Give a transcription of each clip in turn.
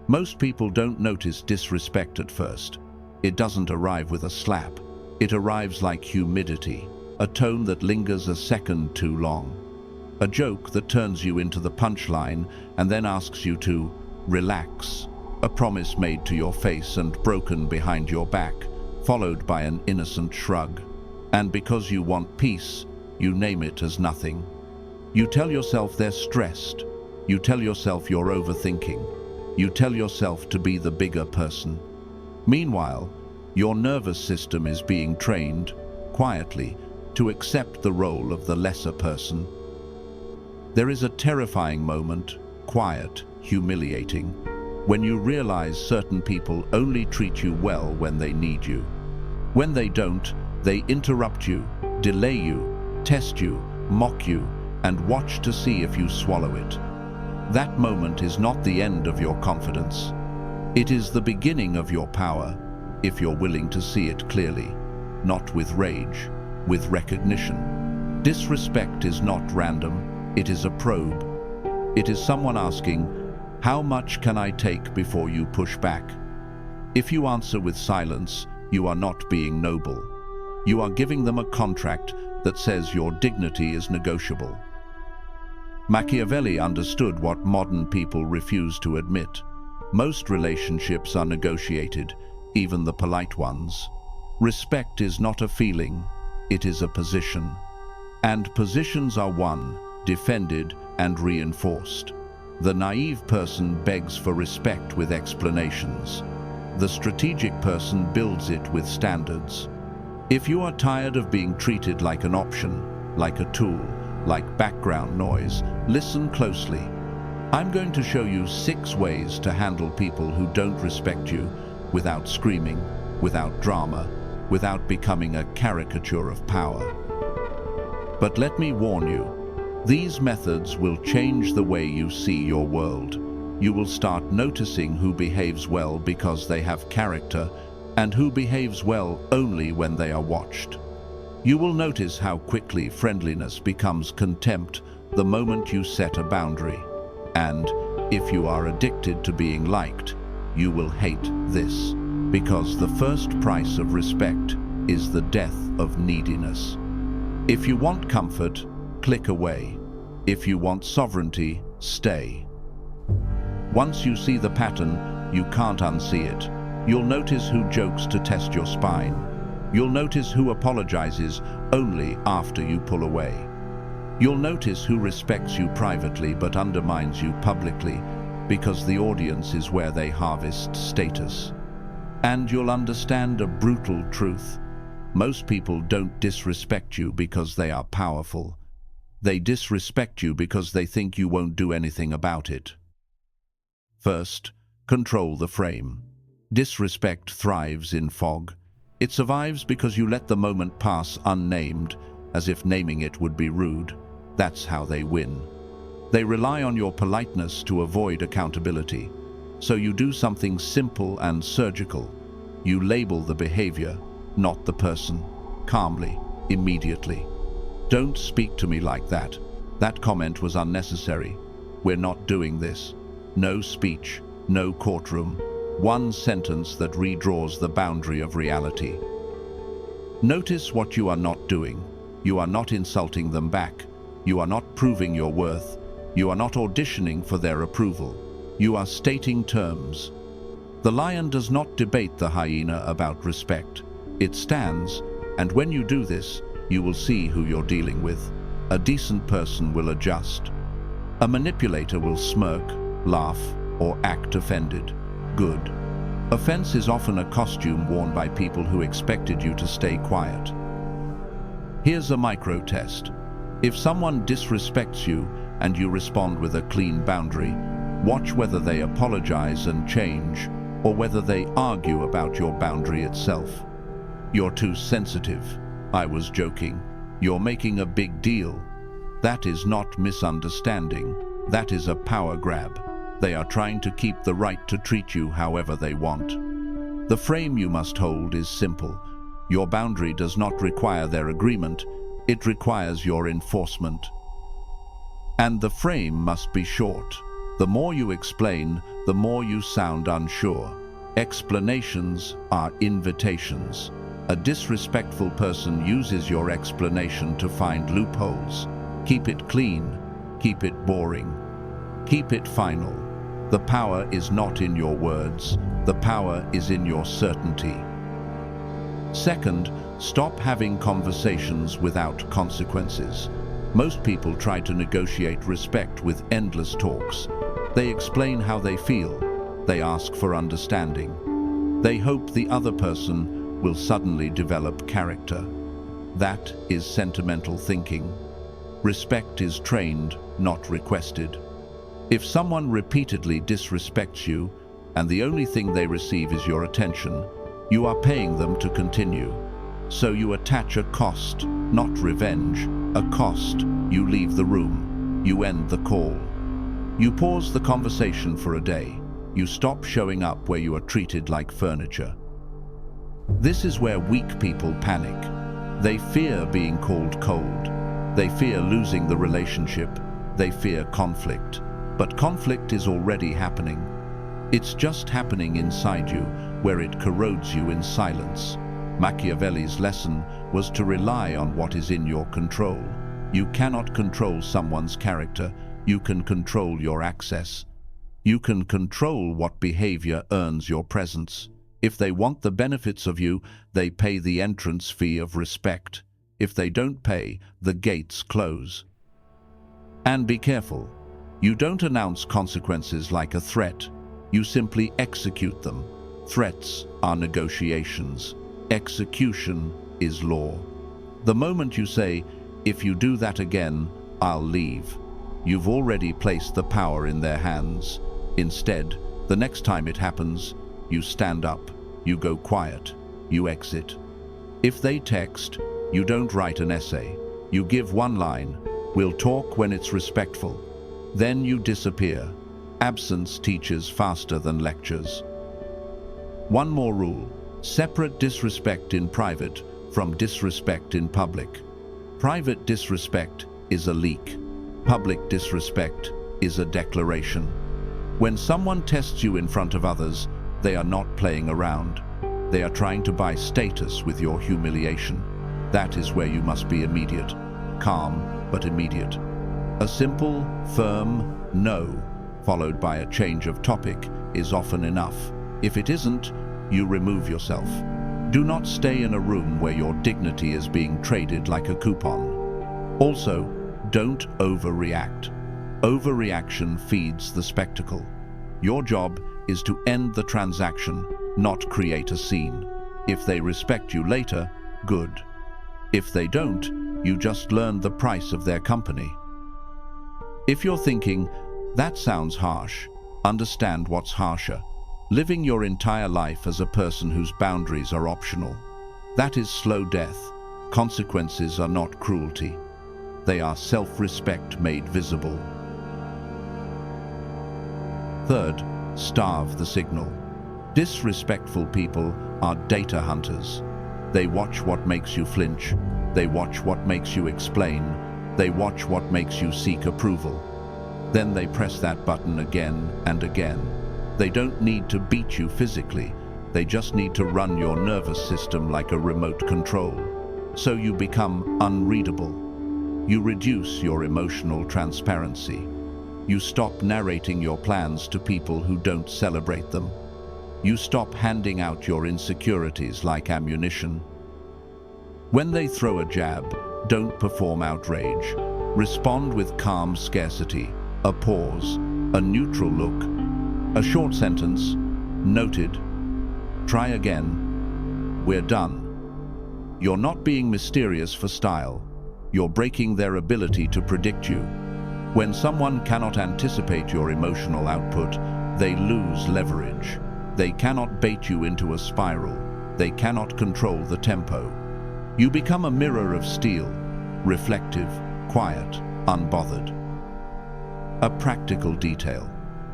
Most people don't notice disrespect at first. It doesn't arrive with a slap. It arrives like humidity, a tone that lingers a second too long. A joke that turns you into the punchline and then asks you to relax. A promise made to your face and broken behind your back, followed by an innocent shrug. And because you want peace, you name it as nothing. You tell yourself they're stressed. You tell yourself you're overthinking. You tell yourself to be the bigger person. Meanwhile, your nervous system is being trained, quietly, to accept the role of the lesser person. There is a terrifying moment, quiet, humiliating, when you realize certain people only treat you well when they need you. When they don't, they interrupt you, delay you, test you, mock you, and watch to see if you swallow it. That moment is not the end of your confidence. It is the beginning of your power, if you're willing to see it clearly, not with rage, with recognition. Disrespect is not random, it is a probe. It is someone asking, how much can I take before you push back? If you answer with silence, you are not being noble. You are giving them a contract that says your dignity is negotiable. Machiavelli understood what modern people refuse to admit. Most relationships are negotiated, even the polite ones. Respect is not a feeling, it is a position. And positions are won, defended, and reinforced. The naive person begs for respect with explanations. The strategic person builds it with standards. If you are tired of being treated like an option, like a tool, like background noise, listen closely. I'm going to show you 6 ways to handle people who don't respect you without screaming, without drama, without becoming a caricature of power. But let me warn you, these methods will change the way you see your world. You will start noticing who behaves well because they have character and who behaves well only when they are watched. You will notice how quickly friendliness becomes contempt the moment you set a boundary. And if you are addicted to being liked, you will hate this, because the first price of respect is the death of neediness. If you want comfort, click away. If you want sovereignty, stay. Once you see the pattern, you can't unsee it. You'll notice who jokes to test your spine. You'll notice who apologizes only after you pull away. You'll notice who respects you privately but undermines you publicly, because the audience is where they harvest status. And you'll understand a brutal truth. Most people don't disrespect you because they are powerful. They disrespect you because they think you won't do anything about it. First, control the frame. Disrespect thrives in fog. It survives because you let the moment pass unnamed, as if naming it would be rude. That's how they win. They rely on your politeness to avoid accountability. So you do something simple and surgical. You label the behavior, not the person, calmly, immediately. Don't speak to me like that. That comment was unnecessary. We're not doing this. No speech, no courtroom. One sentence that redraws the boundary of reality. Notice what you are not doing. You are not insulting them back. You are not proving your worth. You are not auditioning for their approval. You are stating terms. The lion does not debate the hyena about respect. It stands, and when you do this, you will see who you're dealing with. A decent person will adjust. A manipulator will smirk, laugh, or act offended. Good. Offense is often a costume worn by people who expected you to stay quiet. Here's a micro test. If someone disrespects you and you respond with a clean boundary, watch whether they apologize and change, or whether they argue about your boundary itself. You're too sensitive. I was joking. You're making a big deal. That is not misunderstanding. That is a power grab. They are trying to keep the right to treat you however they want. The frame you must hold is simple. Your boundary does not require their agreement. It requires your enforcement. And the frame must be short. The more you explain, the more you sound unsure. Explanations are invitations. A disrespectful person uses your explanation to find loopholes. Keep it clean, keep it boring, keep it final. The power is not in your words, the power is in your certainty. Second, stop having conversations without consequences. Most people try to negotiate respect with endless talks. They explain how they feel. They ask for understanding. They hope the other person will suddenly develop character. That is sentimental thinking. Respect is trained, not requested. If someone repeatedly disrespects you, and the only thing they receive is your attention, you are paying them to continue. So you attach a cost, not revenge, a cost. You leave the room. You end the call. You pause the conversation for a day. You stop showing up where you are treated like furniture. This is where weak people panic. They fear being called cold. They fear losing the relationship. They fear conflict. But conflict is already happening. It's just happening inside you, where it corrodes you in silence. Machiavelli's lesson was to rely on what is in your control. You cannot control someone's character. You can control your access. You can control what behavior earns your presence. If they want the benefits of you, they pay the entrance fee of respect. If they don't pay, the gates close. And be careful. You don't announce consequences like a threat. You simply execute them. Threats are negotiations. Execution is law. The moment you say, "If you do that again, I'll leave," you've already placed the power in their hands. Instead, the next time it happens, you stand up, you go quiet, you exit. If they text, you don't write an essay. You give one line, "We'll talk when it's respectful." Then you disappear. Absence teaches faster than lectures. One more rule: separate disrespect in private from disrespect in public. Private disrespect is a leak. Public disrespect is a declaration. When someone tests you in front of others, they are not playing around. They are trying to buy status with your humiliation. That is where you must be immediate. Calm, but immediate. A simple, firm no, followed by a change of topic, is often enough. If it isn't, you remove yourself. Do not stay in a room where your dignity is being traded like a coupon. Also, don't overreact. Overreaction feeds the spectacle. Your job is to end the transaction, not create a scene. If they respect you later, good. If they don't, you just learned the price of their company. If you're thinking, "That sounds harsh," understand what's harsher. Living your entire life as a person whose boundaries are optional. That is slow death. Consequences are not cruelty. They are self-respect made visible. Third, starve the signal. Disrespectful people are data hunters. They watch what makes you flinch. They watch what makes you explain. They watch what makes you seek approval. Then they press that button again and again. They don't need to beat you physically. They just need to run your nervous system like a remote control. So you become unreadable. You reduce your emotional transparency. You stop narrating your plans to people who don't celebrate them. You stop handing out your insecurities like ammunition. When they throw a jab, don't perform outrage. Respond with calm scarcity, a pause, a neutral look, a short sentence, "Noted. Try again. We're done." You're not being mysterious for style. You're breaking their ability to predict you. When someone cannot anticipate your emotional output, they lose leverage. They cannot bait you into a spiral. They cannot control the tempo. You become a mirror of steel, reflective, quiet, unbothered. A practical detail.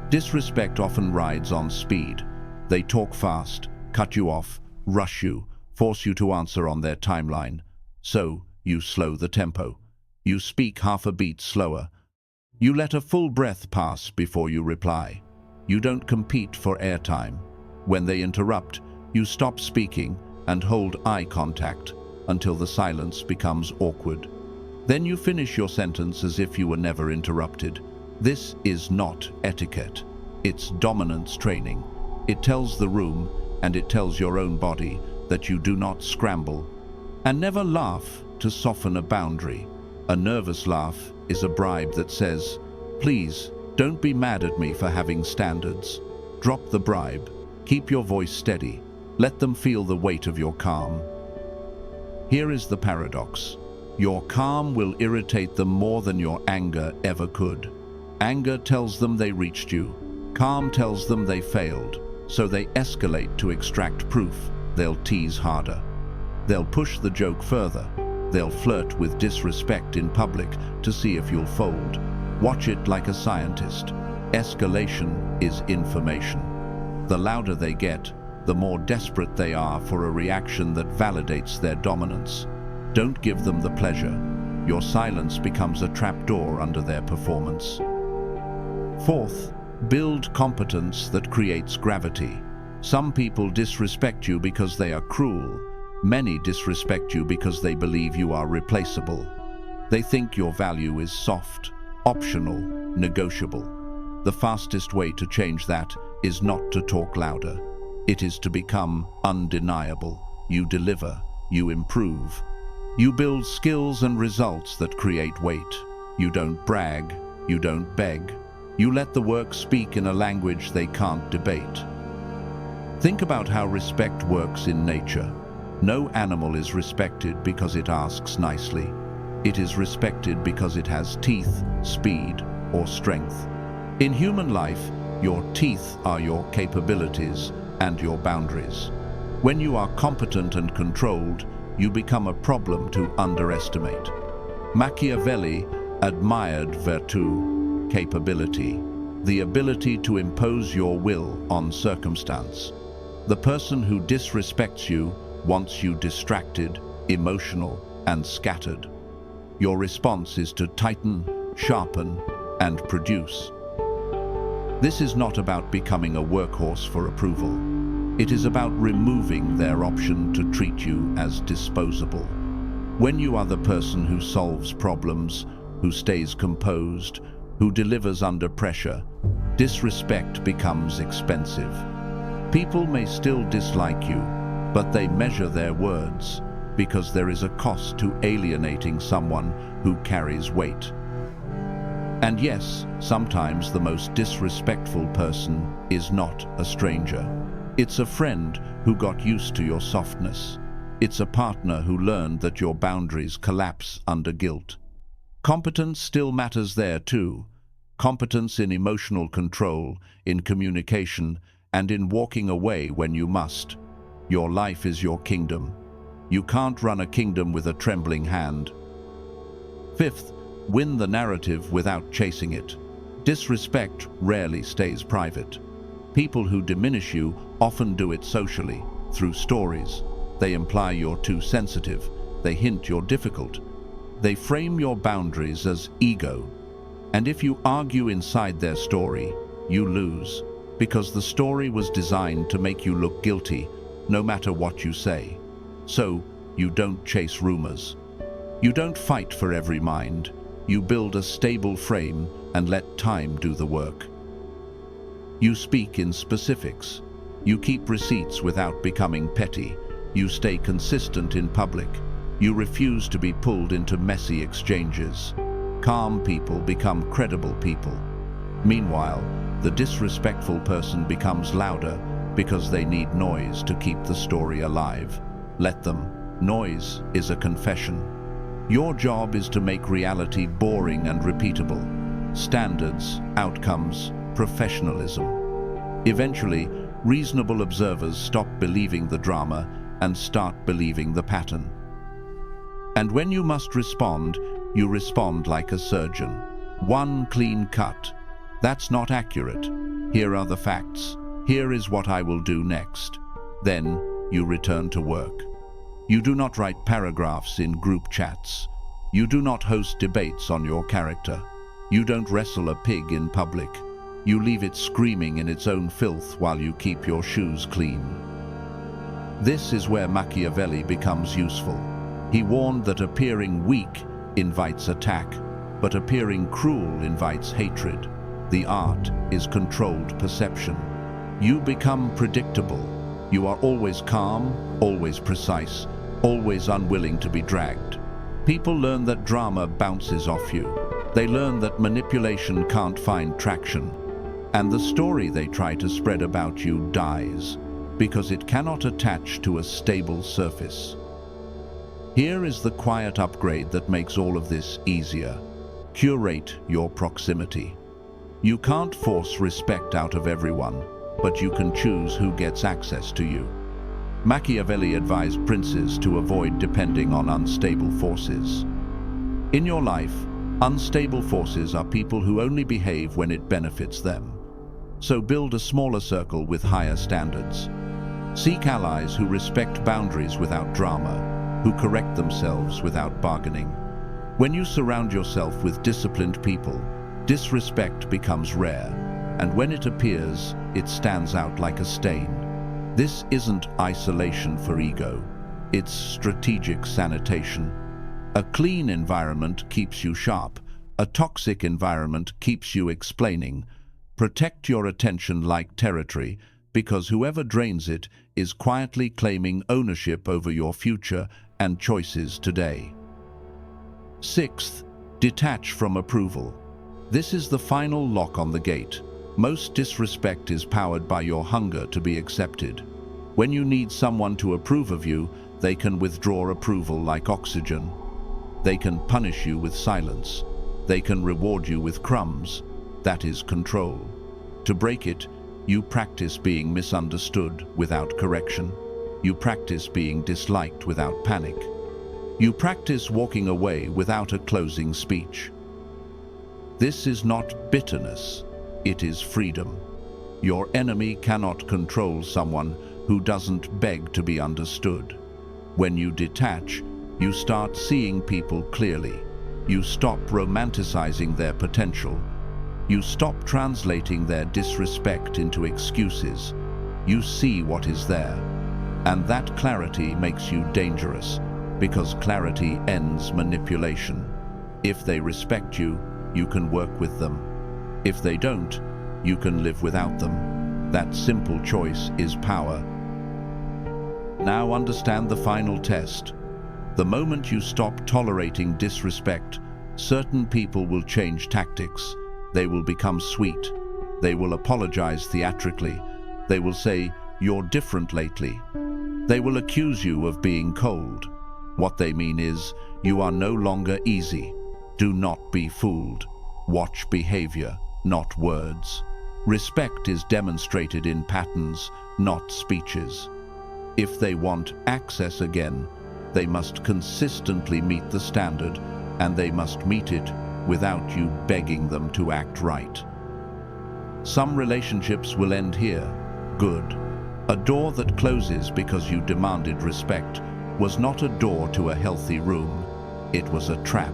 Disrespect often rides on speed. They talk fast, cut you off, rush you, force you to answer on their timeline. So, you slow the tempo. You speak half a beat slower. You let a full breath pass before you reply. You don't compete for airtime. When they interrupt, you stop speaking and hold eye contact until the silence becomes awkward. Then you finish your sentence as if you were never interrupted. This is not etiquette. It's dominance training. It tells the room, and it tells your own body, that you do not scramble. And never laugh to soften a boundary. A nervous laugh is a bribe that says, "Please, don't be mad at me for having standards." Drop the bribe. Keep your voice steady. Let them feel the weight of your calm. Here is the paradox. Your calm will irritate them more than your anger ever could. Anger tells them they reached you. Calm tells them they failed. So they escalate to extract proof. They'll tease harder. They'll push the joke further. They'll flirt with disrespect in public to see if you'll fold. Watch it like a scientist. Escalation is information. The louder they get, the more desperate they are for a reaction that validates their dominance. Don't give them the pleasure. Your silence becomes a trapdoor under their performance. Fourth, build competence that creates gravity. Some people disrespect you because they are cruel. Many disrespect you because they believe you are replaceable. They think your value is soft, optional, negotiable. The fastest way to change that is not to talk louder. It is to become undeniable. You deliver, you improve. You build skills and results that create weight. You don't brag, you don't beg. You let the work speak in a language they can't debate. Think about how respect works in nature. No animal is respected because it asks nicely. It is respected because it has teeth, speed, or strength. In human life, your teeth are your capabilities and your boundaries. When you are competent and controlled, you become a problem to underestimate. Machiavelli admired virtù, capability, the ability to impose your will on circumstance. The person who disrespects you wants you distracted, emotional, and scattered. Your response is to tighten, sharpen, and produce. This is not about becoming a workhorse for approval. It is about removing their option to treat you as disposable. When you are the person who solves problems, who stays composed, who delivers under pressure, disrespect becomes expensive. People may still dislike you, but they measure their words because there is a cost to alienating someone who carries weight. And yes, sometimes the most disrespectful person is not a stranger. It's a friend who got used to your softness. It's a partner who learned that your boundaries collapse under guilt. Competence still matters there too. Competence in emotional control, in communication, and in walking away when you must. Your life is your kingdom. You can't run a kingdom with a trembling hand. Fifth, win the narrative without chasing it. Disrespect rarely stays private. People who diminish you often do it socially, through stories. They imply you're too sensitive. They hint you're difficult. They frame your boundaries as ego. And if you argue inside their story, you lose, because the story was designed to make you look guilty, no matter what you say. So, you don't chase rumors. You don't fight for every mind. You build a stable frame and let time do the work. You speak in specifics. You keep receipts without becoming petty. You stay consistent in public. You refuse to be pulled into messy exchanges. Calm people become credible people. Meanwhile, the disrespectful person becomes louder because they need noise to keep the story alive. Let them. Noise is a confession. Your job is to make reality boring and repeatable. Standards, outcomes, professionalism. Eventually, reasonable observers stop believing the drama and start believing the pattern. And when you must respond, you respond like a surgeon. One clean cut. That's not accurate. Here are the facts. Here is what I will do next. Then you return to work. You do not write paragraphs in group chats. You do not host debates on your character. You don't wrestle a pig in public. You leave it screaming in its own filth while you keep your shoes clean. This is where Machiavelli becomes useful. He warned that appearing weak invites attack, but appearing cruel invites hatred. The art is controlled perception. You become predictable. You are always calm, always precise, always unwilling to be dragged. People learn that drama bounces off you. They learn that manipulation can't find traction. And the story they try to spread about you dies, because it cannot attach to a stable surface. Here is the quiet upgrade that makes all of this easier. Curate your proximity. You can't force respect out of everyone, but you can choose who gets access to you. Machiavelli advised princes to avoid depending on unstable forces. In your life, unstable forces are people who only behave when it benefits them. So build a smaller circle with higher standards. Seek allies who respect boundaries without drama, who correct themselves without bargaining. When you surround yourself with disciplined people, disrespect becomes rare, and when it appears, it stands out like a stain. This isn't isolation for ego, it's strategic sanitation. A clean environment keeps you sharp, a toxic environment keeps you explaining. Protect your attention like territory, because whoever drains it is quietly claiming ownership over your future and choices today. Sixth, detach from approval. This is the final lock on the gate. Most disrespect is powered by your hunger to be accepted. When you need someone to approve of you, they can withdraw approval like oxygen. They can punish you with silence. They can reward you with crumbs. That is control. To break it, you practice being misunderstood without correction. You practice being disliked without panic. You practice walking away without a closing speech. This is not bitterness, it is freedom. Your enemy cannot control someone who doesn't beg to be understood. When you detach, you start seeing people clearly. You stop romanticizing their potential. You stop translating their disrespect into excuses. You see what is there. And that clarity makes you dangerous, because clarity ends manipulation. If they respect you, you can work with them. If they don't, you can live without them. That simple choice is power. Now understand the final test. The moment you stop tolerating disrespect, certain people will change tactics. They will become sweet. They will apologize theatrically. They will say, "You're different lately." They will accuse you of being cold. What they mean is, you are no longer easy. Do not be fooled. Watch behavior, not words. Respect is demonstrated in patterns, not speeches. If they want access again, they must consistently meet the standard, and they must meet it without you begging them to act right. Some relationships will end here. Good. A door that closes because you demanded respect was not a door to a healthy room. It was a trap.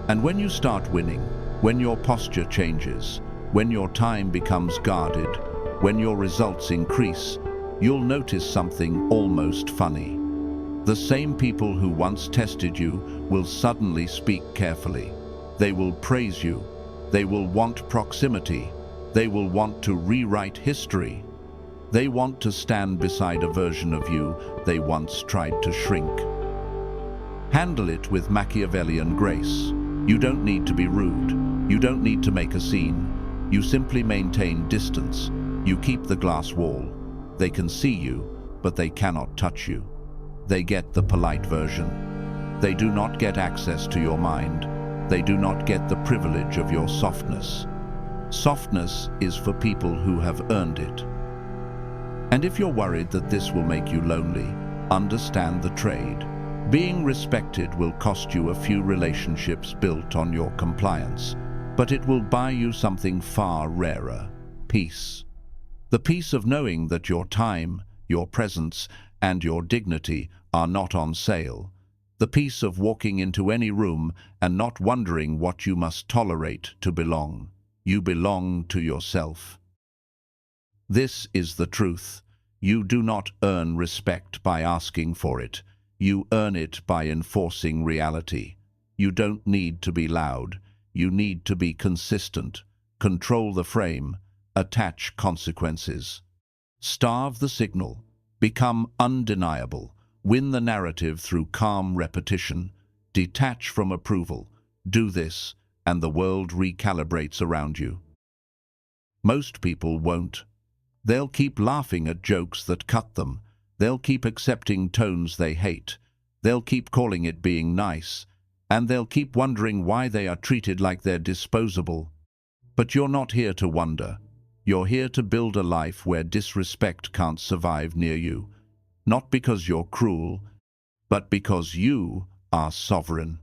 And when you start winning, when your posture changes, when your time becomes guarded, when your results increase, you'll notice something almost funny. The same people who once tested you will suddenly speak carefully. They will praise you. They will want proximity. They will want to rewrite history. They want to stand beside a version of you they once tried to shrink. Handle it with Machiavellian grace. You don't need to be rude. You don't need to make a scene. You simply maintain distance. You keep the glass wall. They can see you, but they cannot touch you. They get the polite version. They do not get access to your mind. They do not get the privilege of your softness. Softness is for people who have earned it. And if you're worried that this will make you lonely, understand the trade. Being respected will cost you a few relationships built on your compliance, but it will buy you something far rarer: peace. The peace of knowing that your time, your presence, and your dignity are not on sale. The peace of walking into any room and not wondering what you must tolerate to belong. You belong to yourself. This is the truth. You do not earn respect by asking for it. You earn it by enforcing reality. You don't need to be loud. You need to be consistent. Control the frame. Attach consequences. Starve the signal. Become undeniable. Win the narrative through calm repetition. Detach from approval. Do this, and the world recalibrates around you. Most people won't. They'll keep laughing at jokes that cut them. They'll keep accepting tones they hate. They'll keep calling it being nice. And they'll keep wondering why they are treated like they're disposable. But you're not here to wonder. You're here to build a life where disrespect can't survive near you. Not because you're cruel, but because you are sovereign.